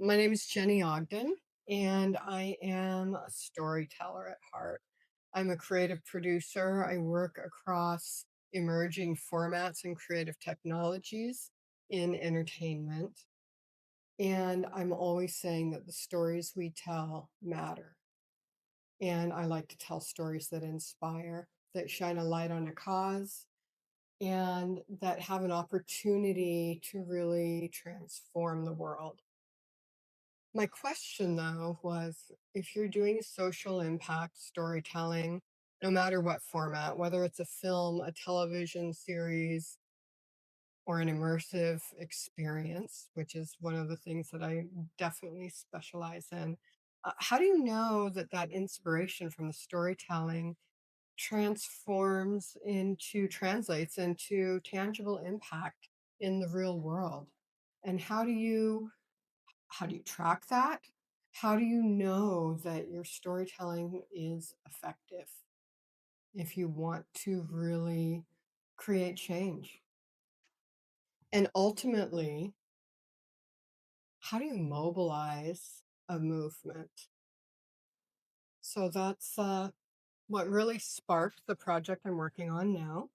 My name is Jenny Ogden, and I am a storyteller at heart. I'm a creative producer. I work across emerging formats and creative technologies in entertainment. And I'm always saying that the stories we tell matter. And I like to tell stories that inspire, that shine a light on a cause, and that have an opportunity to really transform the world. My question, though, was if you're doing social impact storytelling, no matter what format, whether it's a film, a television series, or an immersive experience, which is one of the things that I definitely specialize in, how do you know that that inspiration from the storytelling translates into tangible impact in the real world? And how do you track that? How do you know that your storytelling is effective if you want to really create change? And ultimately, how do you mobilize a movement? So that's what really sparked the project I'm working on now.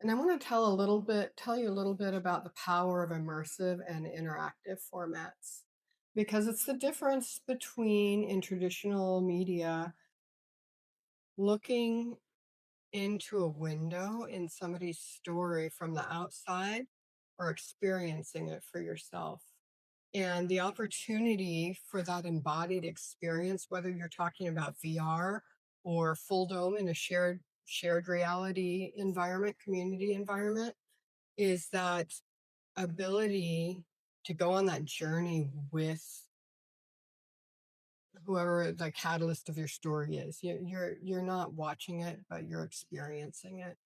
And I want to tell you a little bit about the power of immersive and interactive formats because it's the difference between in traditional media looking into a window in somebody's story from the outside or experiencing it for yourself. And the opportunity for that embodied experience, whether you're talking about VR or full dome in a shared reality environment, community environment, is that ability to go on that journey with whoever the catalyst of your story is. You're not watching it, but you're experiencing it.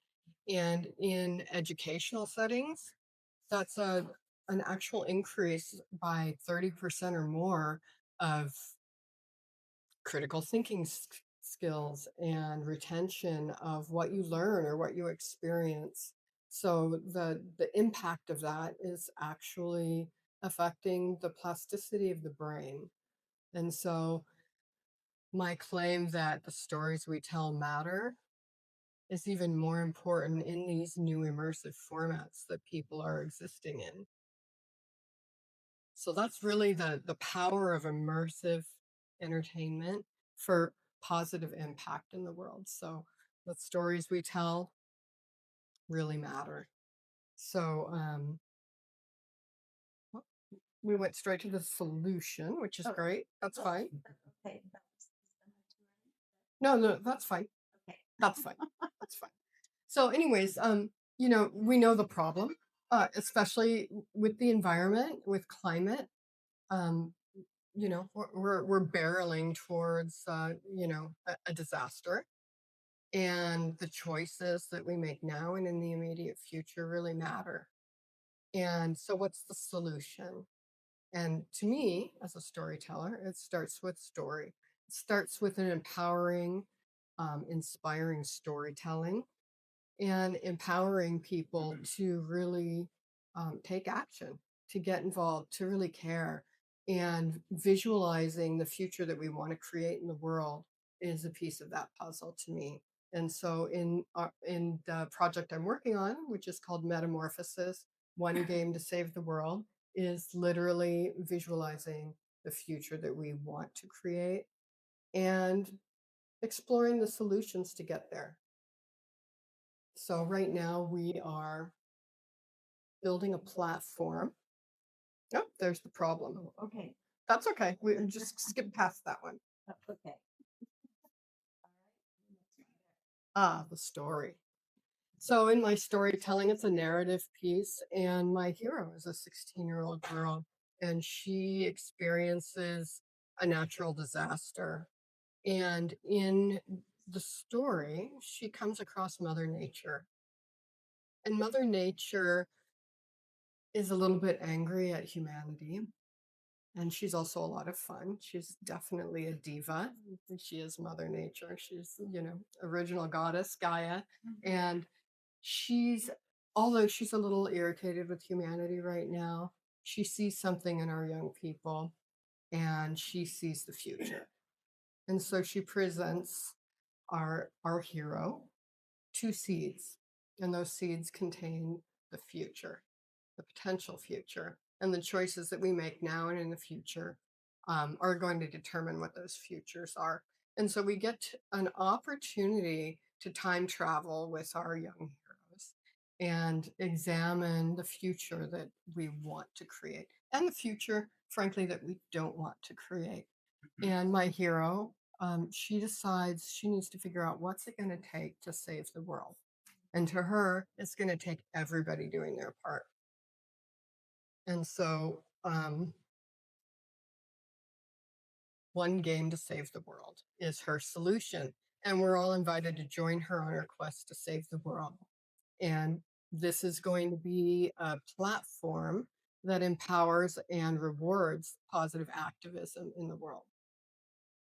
And in educational settings, that's an actual increase by 30% or more of critical thinking skills and retention of what you learn or what you experience. So the impact of that is actually affecting the plasticity of the brain. And so my claim that the stories we tell matter is even more important in these new immersive formats that people are existing in. So that's really the power of immersive entertainment for positive impact in the world. So the stories we tell really matter. So well, we went straight to the solution, which is Oh, great. That's fine. okay. That was No, no, that's fine. okay. That's fine. That's fine. So, anyways, we know the problem, especially with the environment, with climate. Um, we're barreling towards a disaster, and the choices that we make now and in the immediate future really matter. And so, what's the solution? And to me, as a storyteller, it starts with story. It starts with an empowering, inspiring storytelling and empowering people to really take action, to get involved, to really care. And visualizing the future that we want to create in the world is a piece of that puzzle to me. And so, in the project I'm working on, which is called Metamorphosis, One Game to Save the World, is literally visualizing the future that we want to create and exploring the solutions to get there. So right now we are building a platform. Oh, there's the problem. Oh, okay. That's okay. We just skip past that one. That's okay. The story. So in my storytelling, it's a narrative piece, and my hero is a 16-year-old girl, and she experiences a natural disaster. And in the story, she comes across Mother Nature. And Mother Nature is a little bit angry at humanity. And she's also a lot of fun. She's definitely a diva. She is Mother Nature. She's, original goddess Gaia. And she's although she's a little irritated with humanity right now, she sees something in our young people and she sees the future. And so she presents our hero two seeds, and those seeds contain the future, the potential future, and the choices that we make now and in the future are going to determine what those futures are. And so we get an opportunity to time travel with our young heroes and examine the future that we want to create and the future, frankly, that we don't want to create. And my hero, she decides she needs to figure out what's it going to take to save the world. And to her, it's going to take everybody doing their part. And so, one game to save the world is her solution. And we're all invited to join her on her quest to save the world. And this is going to be a platform that empowers and rewards positive activism in the world.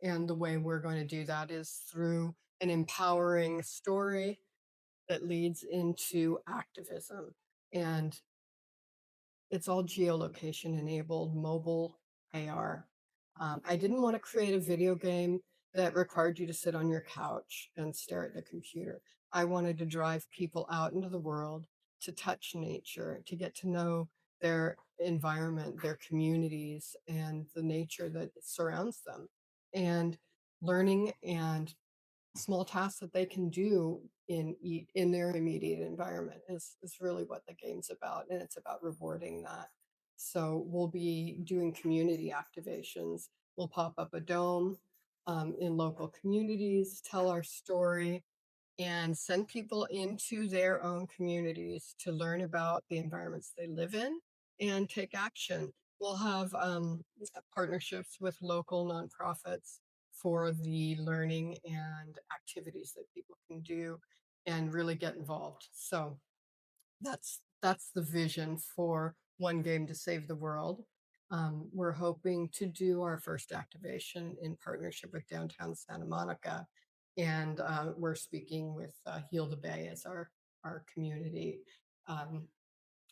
And the way we're going to do that is through an empowering story that leads into activism. And it's all geolocation enabled, mobile AR. I didn't want to create a video game that required you to sit on your couch and stare at the computer. I wanted to drive people out into the world to touch nature, to get to know their environment, their communities, and the nature that surrounds them. And learning and small tasks that they can do in their immediate environment is really what the game's about, and it's about rewarding that. So we'll be doing community activations. We'll pop up a dome in local communities, tell our story, and send people into their own communities to learn about the environments they live in and take action. We'll have partnerships with local nonprofits for the learning and activities that people can do and really get involved. So that's the vision for One Game to Save the World. We're hoping to do our first activation in partnership with downtown Santa Monica, and we're speaking with Heal the Bay as our community um,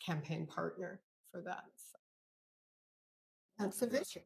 campaign partner for that. So that's the vision.